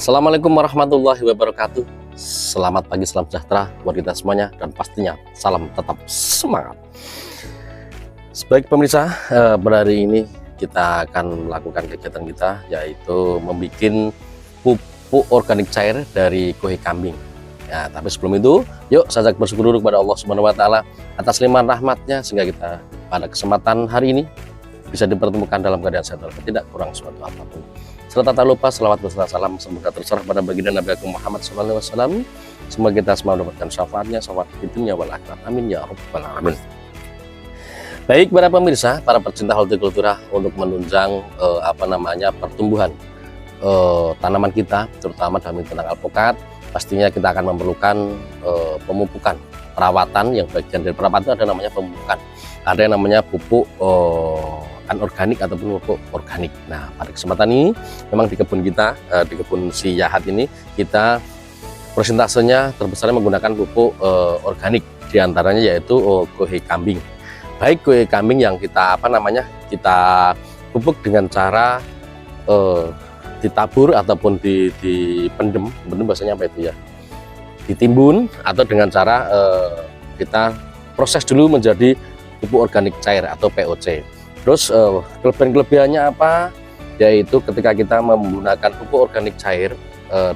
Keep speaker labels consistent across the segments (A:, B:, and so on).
A: Assalamualaikum warahmatullahi wabarakatuh. Selamat pagi, salam sejahtera buat kita semuanya, dan pastinya salam tetap semangat. Sebaik pemirsa, pada hari ini kita akan melakukan kegiatan kita, yaitu membuat pupuk organik cair dari kuhe kambing. Ya, tapi sebelum itu, yuk saya bersyukur dulu kepada Allah Subhanahu Wa Taala atas limpahan rahmatnya, sehingga kita pada kesempatan hari ini bisa dipertemukan dalam keadaan sehat walafiat, tidak kurang suatu apapun. Serta tak lupa selawat beserta salam semoga terserah pada baginda Nabi Agung Muhammad SAW. Semoga kita semua mendapatkan syafaatnya, syafaat di dunia wal akhirat. Amin ya rabbal alamin. Baik para pemirsa, para pecinta hortikultura, untuk menunjang pertumbuhan tanaman kita, terutama dalam tentang alpukat, pastinya kita akan memerlukan pemupukan, perawatan. Yang bagian dari perawatan itu ada namanya pemupukan, ada yang namanya pupuk anorganik ataupun pupuk organik. Nah, pada kesempatan ini memang di kebun kita, di kebun si Yahat ini, kita persentasenya terbesarnya menggunakan pupuk organik, diantaranya yaitu kuhe kambing. Baik kuhe kambing yang kita kita pupuk dengan cara ditabur ataupun dipendem bahasanya apa itu ya, ditimbun, atau dengan cara kita proses dulu menjadi pupuk organik cair atau POC. Terus kelebihan-kelebihannya apa? Yaitu ketika kita menggunakan pupuk organik cair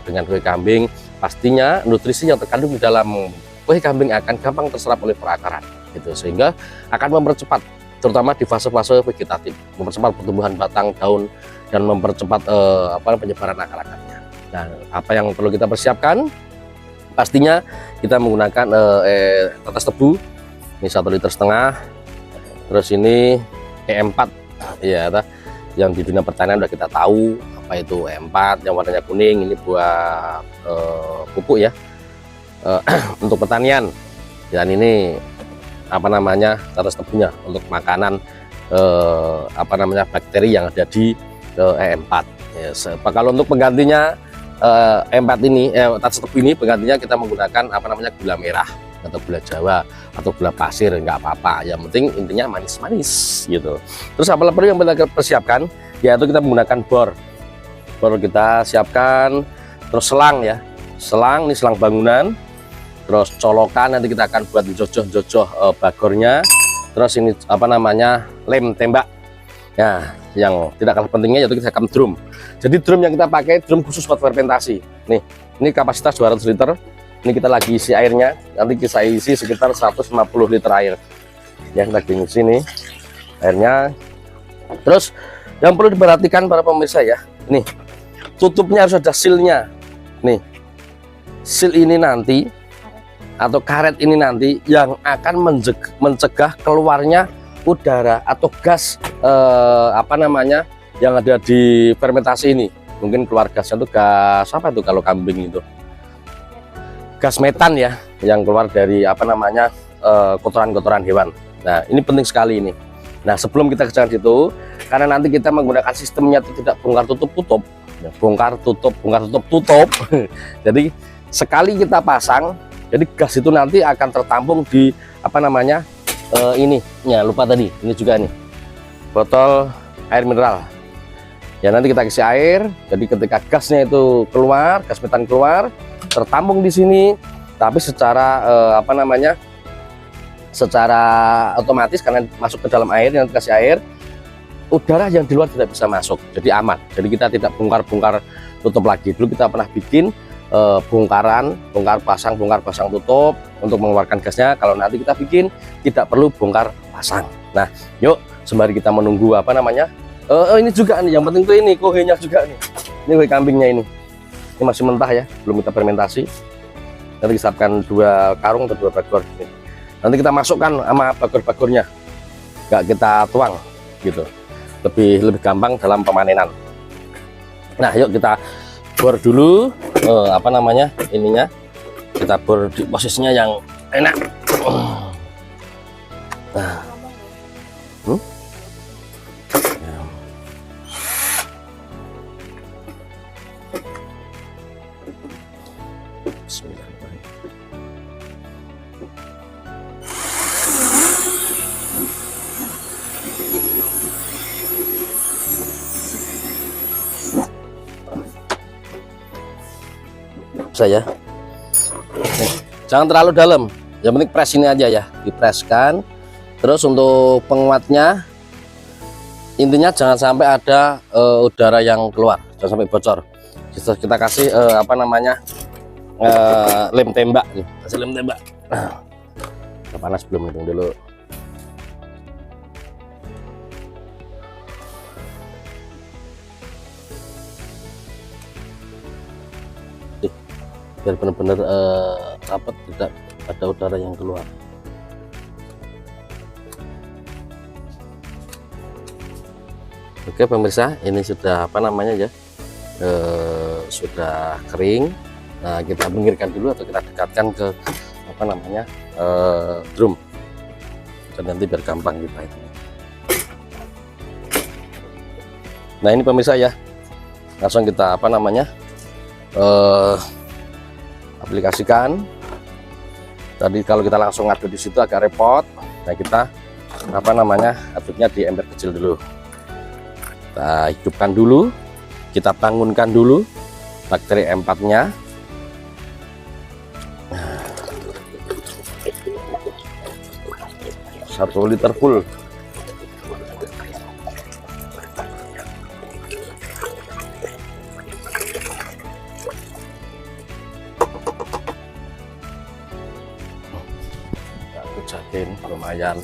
A: dengan kuhe kambing, pastinya nutrisi yang terkandung di dalam kuhe kambing akan gampang terserap oleh perakaran, gitu, sehingga akan mempercepat, terutama di fase-fase vegetatif, mempercepat pertumbuhan batang, daun, dan mempercepat penyebaran akar-akarnya. Nah, apa yang perlu kita persiapkan? Pastinya kita menggunakan tetes tebu, ini 1,5 liter. Terus ini E4 ya, yang di dunia pertanian sudah kita tahu apa itu E4, yang warnanya kuning, ini buat pupuk ya, untuk pertanian. Dan ini tetes tebunya untuk makanan bakteri yang ada di E4 ya. Kalau untuk penggantinya E4 ini, tetes tebu ini, penggantinya kita menggunakan gula merah atau gula Jawa atau gula pasir, nggak apa-apa, yang penting intinya manis-manis gitu. Terus apa perlu yang kita persiapkan, yaitu kita menggunakan bor kita siapkan, terus selang ya, ini selang bangunan, terus colokan nanti kita akan buat jojoh bagornya, terus ini lem tembak ya. Yang tidak kalah pentingnya yaitu kita siapkan drum. Jadi drum yang kita pakai drum khusus buat fermentasi. Nih, ini kapasitas 200 liter. Ini kita lagi isi airnya, nanti kita isi sekitar 150 liter air ya, kita lagi isi nih airnya. Terus yang perlu diperhatikan para pemirsa ya, nih tutupnya harus ada sealnya. Nih, seal ini nanti atau karet ini nanti yang akan mencegah keluarnya udara atau gas yang ada di fermentasi ini. Mungkin keluar gasnya itu gas apa itu kalau kambing itu? Gas metan ya, yang keluar dari kotoran-kotoran hewan. Nah, ini penting sekali ini. Nah, sebelum kita ke situ, karena nanti kita menggunakan sistemnya itu tidak bongkar tutup ya, bongkar tutup jadi sekali kita pasang, jadi gas itu nanti akan tertampung di ini ya, lupa tadi, ini juga nih botol air mineral ya, nanti kita kasih air. Jadi ketika gasnya itu keluar, gas metan keluar, tertampung di sini, tapi secara secara otomatis karena masuk ke dalam air, yang dikasih air, udara yang di luar tidak bisa masuk, jadi aman. Jadi kita tidak bongkar tutup lagi. Dulu kita pernah bikin bongkar pasang tutup untuk mengeluarkan gasnya. Kalau nanti kita bikin tidak perlu bongkar pasang. Nah, yuk sembari kita menunggu ini juga nih, yang penting tuh ini kuhenya juga nih, ini kuhe kambingnya ini masih mentah ya, belum kita fermentasi. Nanti kita siapkan 2 karung atau 2 bagor. Nanti kita masukkan sama bagor-bagornya, nggak kita tuang gitu, lebih gampang dalam pemanenan. Nah, yuk kita bor dulu ininya, kita bor di posisinya yang enak. Nah, saya. Jangan terlalu dalam, yang penting press ini aja ya, dipreskan. Terus untuk penguatnya, intinya jangan sampai ada udara yang keluar, jangan sampai bocor. Kita kasih apa namanya, lem tembak nih, kasih lem tembak. Panas belum, hitung dulu. Biar benar-benar rapat, tidak ada udara yang keluar. Oke pemirsa, ini sudah apa namanya ya, sudah kering. Nah kita pinggirkan dulu atau kita dekatkan ke apa namanya, drum, dan nanti biar gampang kita itu. Nah ini pemirsa ya, langsung kita apa namanya, aplikasikan. Tadi kalau kita langsung aduk di situ agak repot. Nah kita apa namanya, aduknya di ember kecil dulu. Kita hidupkan dulu, kita bangunkan dulu bakteri M4-nya. 1 liter full. Aku jakin lumayan.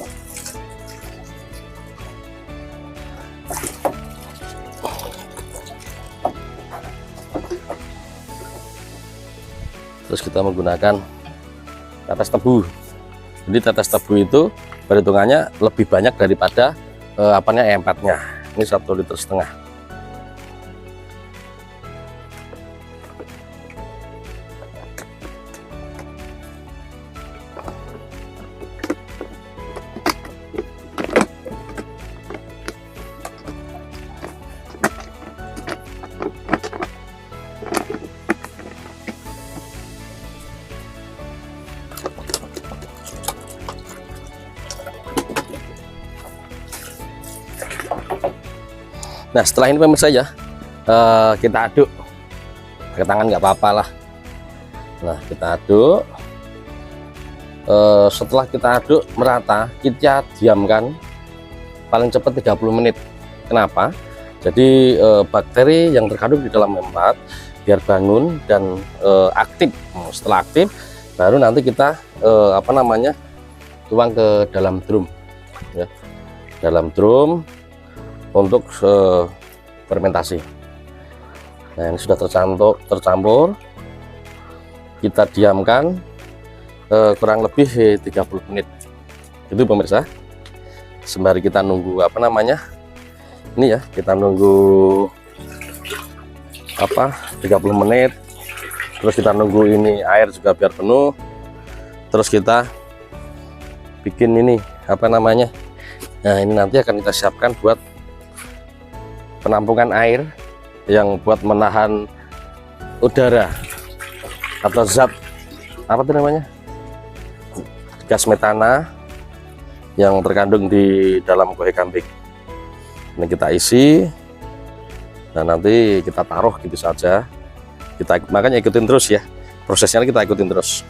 A: Terus kita menggunakan tetes tebu. Jadi tetes tebu itu perhitungannya lebih banyak daripada apanya, E4-nya. Ini 1,5 liter. Nah setelah ini pemirsa ya, kita aduk pakai tangan nggak apa-apa lah. Nah kita aduk, setelah kita aduk merata, kita diamkan paling cepat 30 menit. Kenapa? Jadi bakteri yang terkandung di dalam M4 biar bangun dan aktif. Setelah aktif baru nanti kita apa namanya, tuang ke dalam drum ya, dalam drum untuk fermentasi. Nah ini sudah tercampur, kita diamkan kurang lebih 30 menit itu pemirsa, sembari kita nunggu apa namanya, ini ya, kita nunggu apa 30 menit. Terus kita nunggu ini air juga biar penuh. Terus kita bikin ini apa namanya, nah ini nanti akan kita siapkan buat penampungan air yang buat menahan udara atau zat apa itu namanya, gas metana yang terkandung di dalam kohe kambing. Ini kita isi, dan nanti kita taruh gitu saja. Kita makanya ikutin terus ya, prosesnya kita ikutin terus.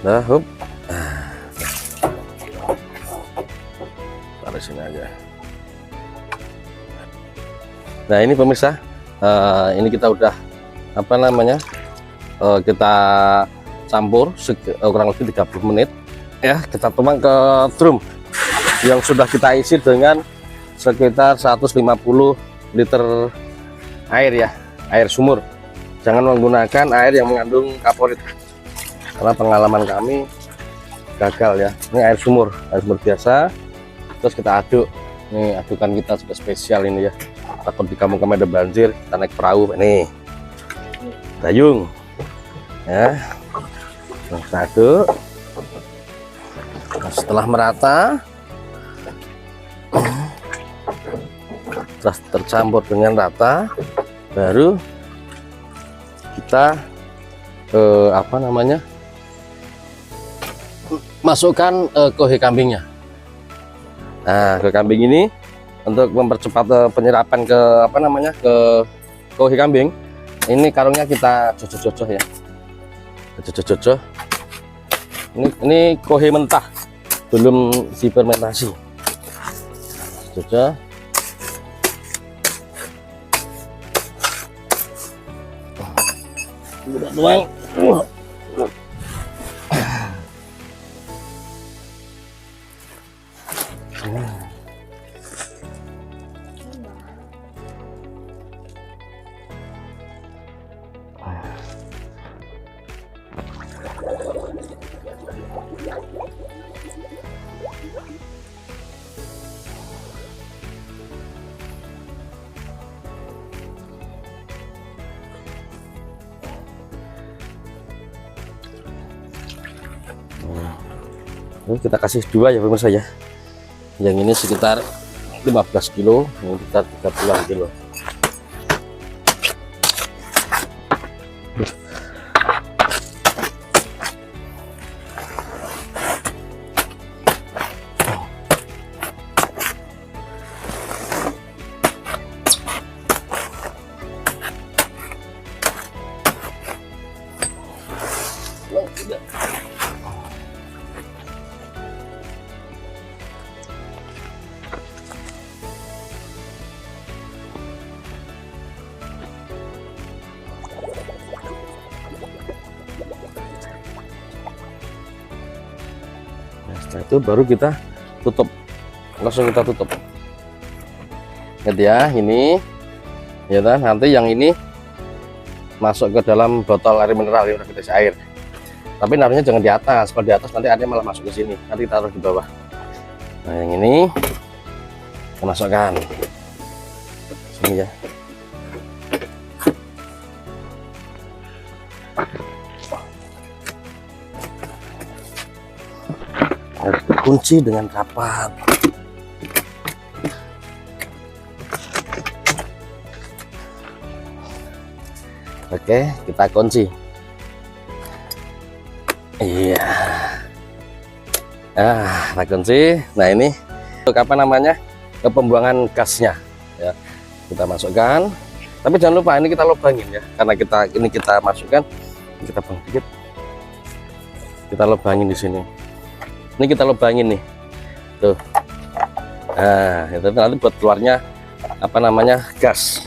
A: Nah, taruh sini aja. Nah ini pemirsa, ini kita udah apa namanya, kita campur kurang lebih 30 menit ya. Kita tuang ke drum yang sudah kita isi dengan sekitar 150 liter air ya, air sumur. Jangan menggunakan air yang mengandung kaporit, karena pengalaman kami gagal ya. Ini air sumur biasa. Terus kita aduk. Nih adukan kita sudah spesial ini ya, takut di kampung-kampung ada banjir, kita naik perahu nih, dayung ya. Nah, kita aduk. Nah, setelah merata, setelah tercampur dengan rata, baru kita apa namanya, masukkan kohe kambingnya. Nah ke kambing ini untuk mempercepat penyerapan ke apa namanya, ke kohe kambing. ini karungnya kita cocok-cocok ya, cocok-cocok. Ini kohe mentah, belum difermentasi. Cocok. Udah tuang. Ini kita kasih dua ya pemirsa ya. Yang ini sekitar 15 kilo, yang kita 30 kilo. Setelah itu baru kita tutup, langsung kita tutup. Lihat ya, ini ya kan, nanti yang ini masuk ke dalam botol air mineral yang kita isi air. Tapi naruhnya jangan di atas, kalau di atas nanti airnya malah masuk ke sini. Nanti taruh di bawah. Nah yang ini kita masukkan sini ya. Harus dikunci dengan rapat. Oke, kita kunci. Iya. Kita kunci. Nah ini untuk apa namanya, ke pembuangan gasnya ya, kita masukkan. Tapi jangan lupa ini kita lubangin ya, karena kita masukkan, kita buang dikit, kita lubangin di sini. Ini kita lubangin nih, tuh. Nah itu nanti buat keluarnya apa namanya, gas.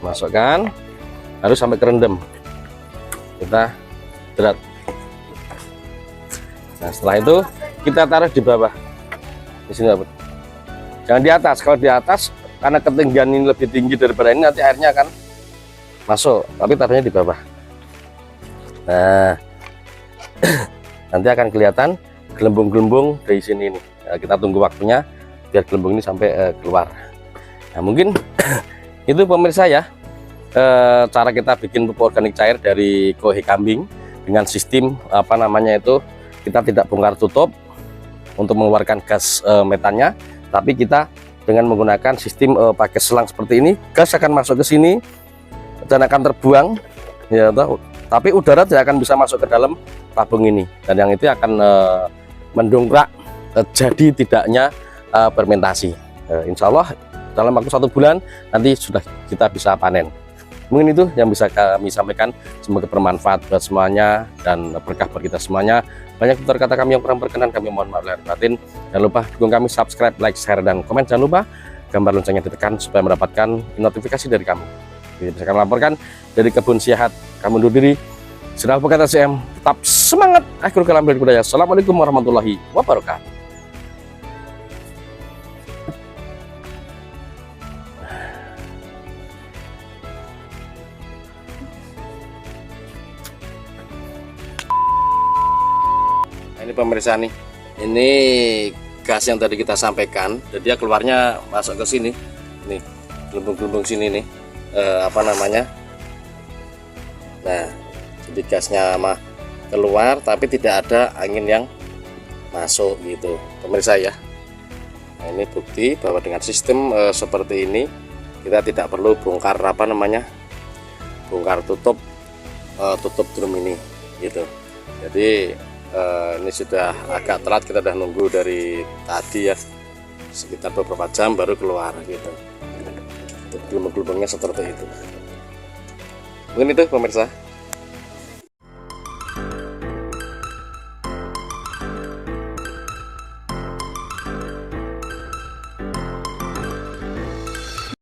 A: Masukkan, harus sampai kerendam. Kita berat. Nah setelah itu kita taruh di bawah, di sini, jangan di atas. Kalau di atas, karena ketinggian ini lebih tinggi daripada ini, nanti airnya akan masuk. Tapi taruhnya di bawah. Nah nanti akan kelihatan gelembung-gelembung dari sini nih. Nah, kita tunggu waktunya biar gelembung ini sampai keluar. Nah mungkin itu pemirsa ya, cara kita bikin pupuk organik cair dari kohe kambing dengan sistem apa namanya itu, kita tidak bongkar tutup untuk mengeluarkan gas metannya, tapi kita dengan menggunakan sistem pakai selang seperti ini, gas akan masuk ke sini dan akan terbuang ya, tapi udara tidak akan bisa masuk ke dalam tabung ini, dan yang itu akan mendongkrak jadi tidaknya fermentasi. Insya Allah dalam waktu 1 bulan nanti sudah kita bisa panen. Mungkin itu yang bisa kami sampaikan, semoga bermanfaat buat semuanya dan berkah buat kita semuanya. Banyak tutur kata kami yang kurang berkenan, kami mohon maaf lahir batin. Jangan lupa dukung kami, subscribe, like, share, dan komen. Jangan lupa gambar loncengnya ditekan supaya mendapatkan notifikasi dari kami. Jadi bisa kami laporkan dari kebun Sihat. Kami undur diri. Sedang Advokat SCM, tetap semangat. Akhir kalam dari budaya. Assalamualaikum warahmatullahi wabarakatuh. Nah, ini pemirsa nih, ini gas yang tadi kita sampaikan, jadi dia keluarnya masuk ke sini, nih gelembung-gelembung sini nih, apa namanya. Nah jadi gasnya mah keluar tapi tidak ada angin yang masuk gitu pemirsa ya. Nah ini bukti bahwa dengan sistem seperti ini kita tidak perlu bongkar apa namanya, bongkar tutup drum ini gitu. Jadi ini sudah agak telat, kita udah nunggu dari tadi ya, sekitar beberapa jam baru keluar gitu. Gelembung-gelembungnya seperti itu. Mungkin itu pemirsa